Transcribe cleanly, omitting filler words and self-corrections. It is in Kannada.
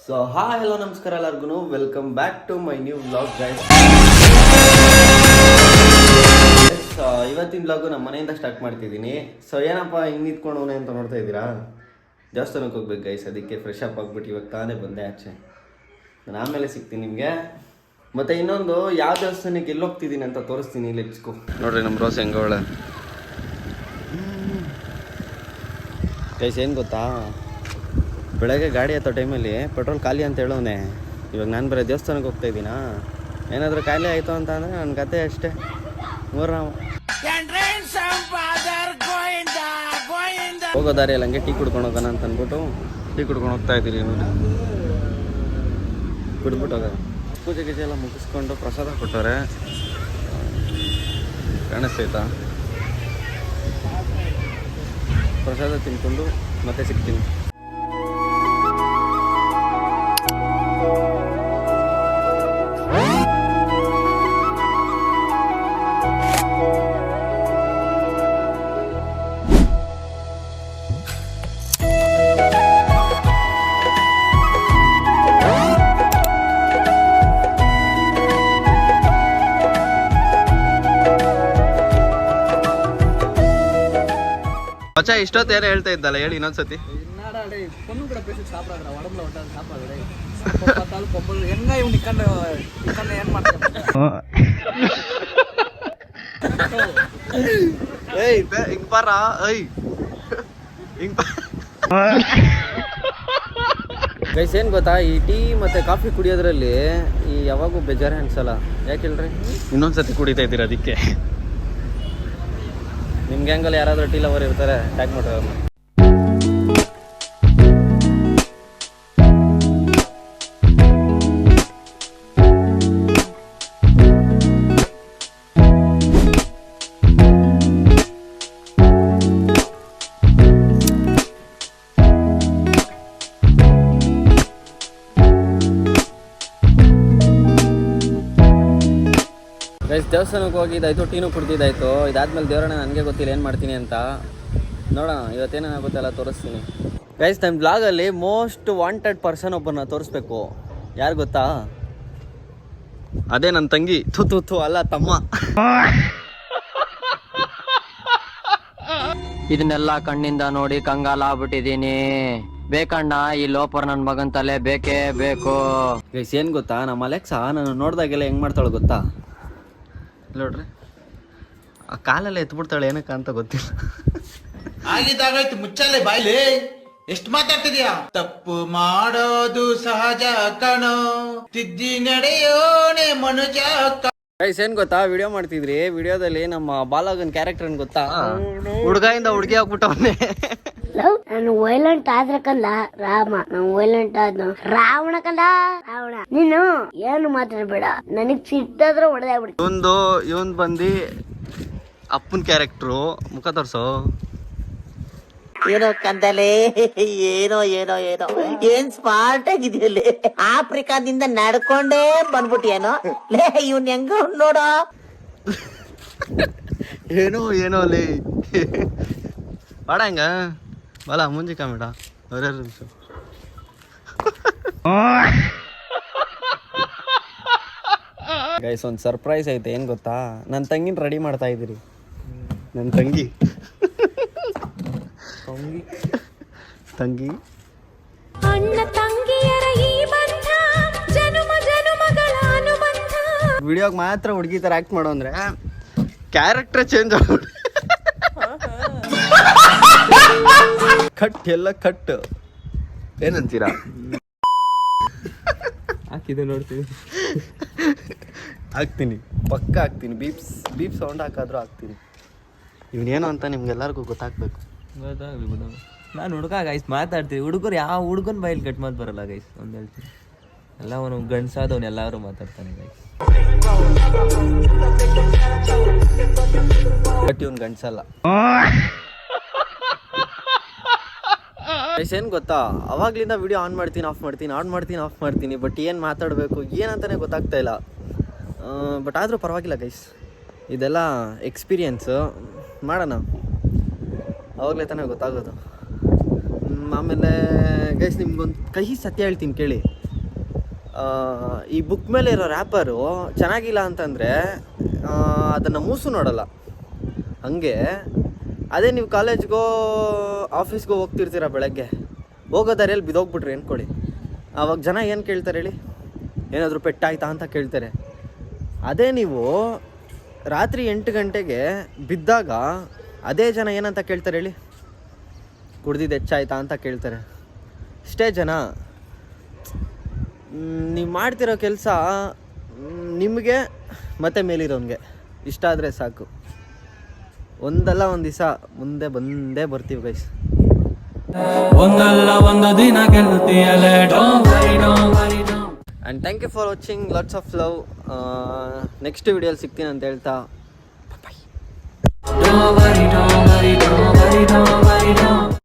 ಸೊ ಹಲೋ ನಮಸ್ಕಾರ ಎಲ್ಲರಿಗೂ, welcome back to my new vlog guys. ಇವತ್ತಿನ ವ್ಲಾಗು ನಮ್ಮ ಮನೆಯಿಂದ ಸ್ಟಾರ್ಟ್ ಮಾಡ್ತಿದ್ದೀನಿ. ಸೊ ಏನಪ್ಪ ಹಿಂಗೆ ನಿಂತ್ಕೊಂಡವನೇ ಅಂತ ನೋಡ್ತಾ ಇದ್ದೀರಾ, ದೇವಸ್ಥಾನಕ್ಕೆ ಹೋಗ್ಬೇಕು ಗೈಸ್. ಅದಕ್ಕೆ ಫ್ರೆಶ್ ಅಪ್ ಆಗಿಬಿಟ್ಟು ಇವಾಗ ತಾನೇ ಬಂದೆ ಆಚೆ. ನಾನು ಆಮೇಲೆ ಸಿಗ್ತೀನಿ ನಿಮಗೆ. ಮತ್ತು ಇನ್ನೊಂದು ಯಾವ ದೇವಸ್ಥಾನಕ್ಕೆ ಎಲ್ಲಿ ಹೋಗ್ತಿದ್ದೀನಿ ಅಂತ ತೋರಿಸ್ತೀನಿ. ಲೆಟ್ಸ್ಕೋ. ನೋಡ್ರಿ ನಮ್ಮ ರೋಸ್ ಹೆಂಗೋಳೆ ಗೈಸ್. ಏನು ಗೊತ್ತಾ, ಬೆಳಗ್ಗೆ ಗಾಡಿ ಹತ್ತೋ ಟೈಮಲ್ಲಿ ಪೆಟ್ರೋಲ್ ಖಾಲಿ ಅಂತ ಹೇಳೋನೆ. ಇವಾಗ ನಾನು ಬರೀ ದೇವಸ್ಥಾನಕ್ಕೆ ಹೋಗ್ತಾ ಇದ್ದೀನಾ, ಏನಾದರೂ ಖಾಲಿ ಆಯಿತು ಅಂತ ಅಂದರೆ ನನ್ನ ಕತೆ ಅಷ್ಟೇ. ಹೋಗೋ ದಾರಿಯಲ್ಲಿ ಹಂಗೆ ಟೀ ಕುಡ್ಕೊಂಡು ಹೋಗೋಣ ಅಂತ ಅಂದ್ಬಿಟ್ಟು ಟೀ ಕುಡ್ಕೊಂಡು ಹೋಗ್ತಾ ಇದ್ದೀರಿ. ನೋಡಿ, ಕುಡ್ಬಿಟ್ಟು ಹೋಗೋದು. ಪೂಜೆ ಗೀಜೆ ಎಲ್ಲ ಮುಗಿಸ್ಕೊಂಡು ಪ್ರಸಾದ ಕೊಟ್ಟವ್ರೆ, ಕಾಣಿಸ್ತೈತಾ? ಪ್ರಸಾದ ತಿನ್ಕೊಂಡು ಮತ್ತೆ ಸಿಗ್ತೀನಿ. மச்சா இஷ்டத்தை ஏற ಹೇಳ್ತಾ ಇದ್ದಲ್ಲ, ಹೇಳಿ ಇನ್ನೊಂದ್ಸತಿ. என்னடா டேய், பொண்ணு கூட பேசி சாப்பிடாதடா, உடம்புல ஒட்டாது சாப்பாடு டேய். பார்த்தாலும் பொம்பளை எங்க இவன் நிக்கண்ட ஏன் மாட்டேன். ಏಯ್ ಹಿಂಗ್ ಬಾರಾ, ಏಯ್ ಹಿಂಗ್ ಗೈಸ್. ಏನು ಗೊತ್ತಾ, ಈ ಟೀ ಮತ್ತು ಕಾಫಿ ಕುಡಿಯೋದ್ರಲ್ಲಿ ಈ ಯಾವಾಗೂ ಬೇಜಾರೇ ಅನ್ಸಲ್ಲ. ಯಾಕೆ ಹೇಳ್ರಿ, ಇನ್ನೊಂದ್ಸತಿ ಕುಡಿತಾ ಇದ್ದೀರ ಅದಕ್ಕೆ. ನಿಮ್ಮ ಗ್ಯಾಂಗಲ್ಲಿ ಯಾರಾದರೂ ಟೀ ಲವರ್ ಇರ್ತಾರೆ, ಟ್ಯಾಗ್ ಮಾಡ್ತಾರೆ ಅವ್ರನ್ನ. ಗೈಸ್, ದೇವಸ್ಥಾನಕ್ಕೆ ಹೋಗಿದ್ದಾಯ್ತು, ಟೀನು ಕುಡ್ದಿದ್ದಾಯ್ತು. ಇದಾದ್ಮೇಲೆ ದೇವರನ್ನ ನನಗೆ ಗೊತ್ತಿಲ್ಲ ಏನು ಮಾಡ್ತೀನಿ ಅಂತ. ನೋಡೋಣ ಇವತ್ತೇನಾಗುತ್ತೆ ಎಲ್ಲ ತೋರಿಸ್ತೀನಿ ಗೈಸ್. ನಮ್ಮ ಬ್ಲಾಗಲ್ಲಿ ಮೋಸ್ಟ್ ವಾಂಟೆಡ್ ಪರ್ಸನ್ ಒಬ್ಬರನ್ನ ತೋರಿಸ್ಬೇಕು. ಯಾರು ಗೊತ್ತಾ? ಅದೇ ನನ್ನ ತಂಗಿ. ಥು ಅಲ್ಲ, ತಮ್ಮ. ಇದನ್ನೆಲ್ಲ ಕಣ್ಣಿಂದ ನೋಡಿ ಕಂಗಾಲಾಗ್ಬಿಟ್ಟಿದೀನಿ. ಬೇಕಣ್ಣ, ಈ ಲೋಪರ್ ನನ್ನ ಮಗನ್ ತಲೆ ಬೇಕೇ ಬೇಕು. ಗೈಸ್, ಏನು ಗೊತ್ತಾ, ನಮ್ಮ ಅಲೆಕ್ಸಾ ನಾನು ನೋಡ್ದಾಗೆಲ್ಲ ಹೆಂಗೆ ಮಾಡ್ತಾಳೆ ಗೊತ್ತಾ? ನೋಡ್ರಿ, ಆ ಕಾಲೆಲ್ಲ ಎತ್ಬಿಡ್ತಾಳೆ, ಏನಕ್ಕ ಅಂತ ಗೊತ್ತಿಲ್ಲ. ಆಗಿದ್ದಾಗಾಯ್ತು, ಮುಚ್ಚಾಲೆ ಬಾಯ್ಲಿ. ಎಷ್ಟು ಮಾತಾಡ್ತಿದ್ಯಾ? ತಪ್ಪು ಮಾಡೋದು ಸಹಜ ಕಣೋ, ತಿದ್ದಿ ನಡೆಯೋನೆ ಮನುಜ. ಗೈಸ್, ಏನ್ ಗೊತ್ತಾ, ವಿಡಿಯೋ ಮಾಡ್ತಿದ್ರಿ. ವಿಡಿಯೋದಲ್ಲಿ ನಮ್ಮ ಬಾಲಗನ್ ಕ್ಯಾರೆಕ್ಟರ್ ಏನ್ ಗೊತ್ತಾ, ಹುಡುಗಿಯಿಂದ ಹುಡುಗಿ ಆಗ್ಬಿಟ್ಟವನ್ನೇ. ನಾನು ವೈಲೆಂಟ್ ಆದ್ರೆ ಕಂದ ರಾಮ, ನಾನು ವೈಲೆಂಟ್ ಆದ ರಾವಣ ಕಂದ ರಾವಣ. ನೀನು ಏನು ಮಾತಾಡ್ಬೇಡ, ನನಗ್ ಸಿಟ್ಟಾದ್ರೆ ಹೊಡೆದೇ ಬಿಡಿ. ಇವನ್ ಬಂದು ಅಪ್ಪನ್ ಕ್ಯಾರೆಕ್ಟ್ರು. ಮುಖ ತೋರ್ಸೋ. ಏನೋ ಕಂದಲೆ, ಏನೋ ಏನೋ ಏನೋ ಏನ್ ಸ್ಮಾರ್ಟ್ ಆಗಿದೆಯಲ್ಲೇ. ಆಫ್ರಿಕಾದಿಂದ ನಡ್ಕೊಂಡೇ ಬಂದ್ಬಿಟ್ಟಿಯೇನೋ ಲೇ. ಇವ್ನ್ ಹೆಂಗ ನೋಡೋ, ಏನೋ ಲೇ. ಬಾಡ ಹಂಗ ಬಾಲ ಮುಂಜಿ ಕಾಮಿಡ ಗೈಸ್. ಒಂದು ಸರ್ಪ್ರೈಸ್ ಐತೆ. ಏನು ಗೊತ್ತಾ, ನನ್ನ ತಂಗಿನ ರೆಡಿ ಮಾಡ್ತಾ ಇದ್ದೀರಿ. ನನ್ನ ತಂಗಿ ಅಣ್ಣ ತಂಗಿಯರ ಈ ಬಂಧ ಜನುಮ ಜನುಮಗಳ ಅನುಬಂಧ. ವಿಡಿಯೋಗೆ ಮಾತ್ರ ಹುಡುಗಿ ಥರ ಆ್ಯಕ್ಟ್ ಮಾಡೋ ಅಂದರೆ ಕ್ಯಾರೆಕ್ಟರ್ ಚೇಂಜ್ ಆಗ್ಬಿಟ್ಟು ಕಟ್ ಎಲ್ಲ ಕಟ್. ಏನಂತೀರಾ? ಹಾಕಿದೆ ನೋಡ್ತೀವಿ. ಹಾಕ್ತೀನಿ, ಪಕ್ಕ ಹಾಕ್ತೀನಿ. ಬೀಪ್ ಸೌಂಡ್ ಹಾಕಾದ್ರೂ ಹಾಕ್ತೀನಿ. ಇವನೇನು ಅಂತ ನಿಮ್ಗೆಲ್ಲರಿಗೂ ಗೊತ್ತಾಗ್ಬೇಕು. ಗೊತ್ತಾಗ್ಲಿ ಬಿಡು. ನಾನು ಹುಡುಗ ಗೈಸ್ ಮಾತಾಡ್ತೀವಿ. ಹುಡುಗರು ಯಾವ ಹುಡುಗನ ಬಾಯಲ್ಲಿ ಕಟ್ ಮಾತು ಬರಲ್ಲ ಗೈಸ್. ಒಂದು ಹೇಳ್ತೀನಿ, ಎಲ್ಲ ಅವನು ಗಂಡ್ಸಾದವನು ಎಲ್ಲರೂ ಮಾತಾಡ್ತಾನೆ ಗೈಸ್. ಬಟ್ ಇವನು ಗಂಡ್ಸಲ್ಲ. ಏನು ಗೊತ್ತಾ, ಅವಾಗ್ಲಿಂದ ವಿಡಿಯೋ ಆನ್ ಮಾಡ್ತೀನಿ ಆಫ್ ಮಾಡ್ತೀನಿ. ಬಟ್ ಏನು ಮಾತಾಡಬೇಕು ಏನಂತಾನೆ ಗೊತ್ತಾಗ್ತಾ ಇಲ್ಲ. ಬಟ್ ಆದರೂ ಪರವಾಗಿಲ್ಲ ಗೈಸ್, ಇದೆಲ್ಲ ಎಕ್ಸ್ಪೀರಿಯನ್ಸು. ಮಾಡೋಣ, ಅವಾಗಲೇ ತಾನೇ ಗೊತ್ತಾಗೋದು. ಆಮೇಲೆ ಗೈಸ್ ನಿಮ್ಗೊಂದು ಕಹಿ ಸತ್ಯ ಹೇಳ್ತೀನಿ ಕೇಳಿ. ಈ ಬುಕ್ ಮೇಲೆ ಇರೋ ರ್ಯಾಪರು ಚೆನ್ನಾಗಿಲ್ಲ ಅಂತಂದರೆ ಅದನ್ನು ಮೂಸು ನೋಡಲ್ಲ. ಹಂಗೆ ಅದೇ ನೀವು ಕಾಲೇಜ್ಗೋ ಆಫೀಸ್ಗೋ ಹೋಗ್ತಿರ್ತೀರ, ಬೆಳಗ್ಗೆ ಹೋಗೋ ದಾರಿಯಲ್ಲಿ ಬಿದ್ದೋಗ್ಬಿಟ್ರಿ ಅಂದ್ಕೊಳ್ಳಿ, ಆವಾಗ ಜನ ಏನು ಕೇಳ್ತಾರೆ ಹೇಳಿ? ಏನಾದರೂ ಪೆಟ್ಟಾಯ್ತಾ ಅಂತ ಕೇಳ್ತಾರೆ. ಅದೇ ನೀವು ರಾತ್ರಿ 8 ಗಂಟೆಗೆ ಬಿದ್ದಾಗ ಅದೇ ಜನ ಏನಂತ ಕೇಳ್ತಾರೆ ಹೇಳಿ? ಕುಡ್ದಿದ್ದು ಹೆಚ್ಚಾಯ್ತಾ ಅಂತ ಕೇಳ್ತಾರೆ. ಇಷ್ಟೇ ಜನ. ನೀವು ಮಾಡ್ತಿರೋ ಕೆಲಸ ನಿಮಗೆ ಮತ್ತು ಮೇಲಿರೋನ್ಗೆ ಇಷ್ಟ ಆದರೆ ಸಾಕು, ಒಂದಲ್ಲ ಒಂದು ದಿವಸ ಮುಂದೆ ಬಂದೇ ಬರ್ತೀವಿ ಗೈಸ್. ಒಂದಲ್ಲ ಒಂದು ದಿನ ಗೆಲ್ಲುತ್ತೀಯಲೇ. And thank you for watching, lots of love. Next ವಿಡಿಯೋಲಿ ಸಿಗ್ತೀನಿ ಅಂತ ಹೇಳ್ತಾ ಬಾಯ್.